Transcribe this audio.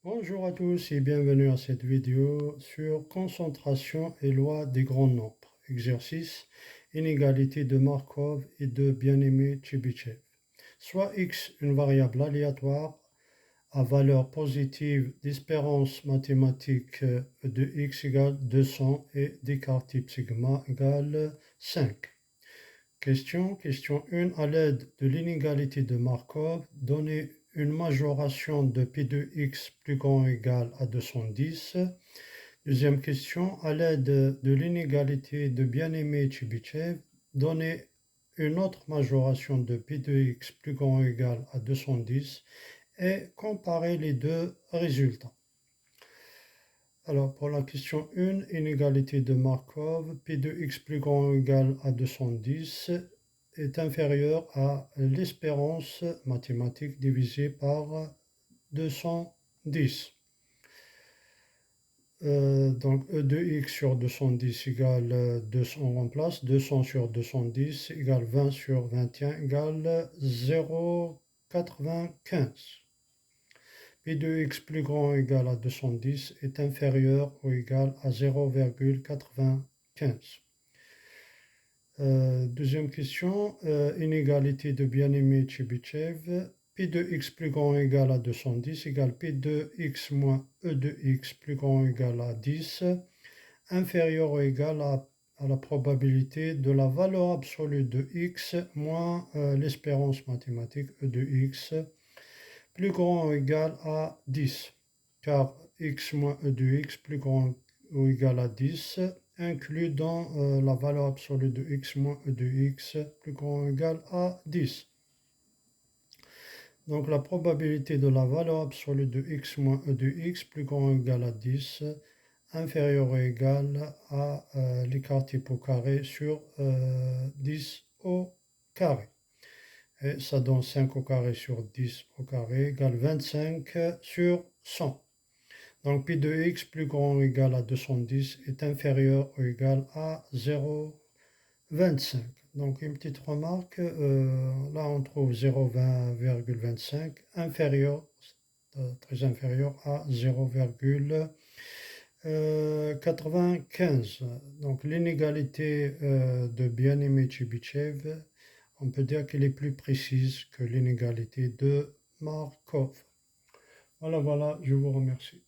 Bonjour à tous et bienvenue à cette vidéo sur concentration et loi des grands nombres. Exercice, inégalité de Markov et de Bien-Aimé-Chebyshev. Soit x une variable aléatoire à valeur positive d'espérance mathématique de x égale 200 et d'écart type sigma égale 5. Question 1. À l'aide de l'inégalité de Markov, donnez une majoration de P de x plus grand ou égal à 210. Deuxième question. À l'aide de l'inégalité de Bien-Aimé-Chebyshev, donnez une autre majoration de P de x plus grand ou égal à 210 et comparez les deux résultats. Alors, pour la question 1, inégalité de Markov, P de x plus grand ou égal à 210 est inférieur à l'espérance mathématique divisée par 210. Donc E de x sur 210 égale 200, on remplace 200 sur 210 égale 20 sur 21 égale 0,95. P de x plus grand ou égal à 210 est inférieur ou égal à 0,95. Deuxième question, inégalité de Bien-Aimé-Chebyshev. P de x plus grand ou égal à 210 égale P de x moins E de x plus grand ou égal à 10, inférieur ou égal à la probabilité de la valeur absolue de x moins l'espérance mathématique E de x plus grand ou égal à 10, car x moins E de x plus grand ou égal à 10 inclus dans la valeur absolue de x moins E de x plus grand ou égal à 10. Donc la probabilité de la valeur absolue de x moins E de x plus grand ou égal à 10 inférieur ou égal à l'écart type au carré sur 10 au carré. Et ça donne 5 au carré sur 10 au carré égale 25 sur 100. Donc pi de x plus grand ou égal à 210 est inférieur ou égal à 0,25. Donc une petite remarque, là on trouve 0,20,25 inférieur, très inférieur à 0,95. Donc l'inégalité de Bien-Aimé-Chebyshev, on peut dire qu'elle est plus précise que l'inégalité de Markov. Voilà, je vous remercie.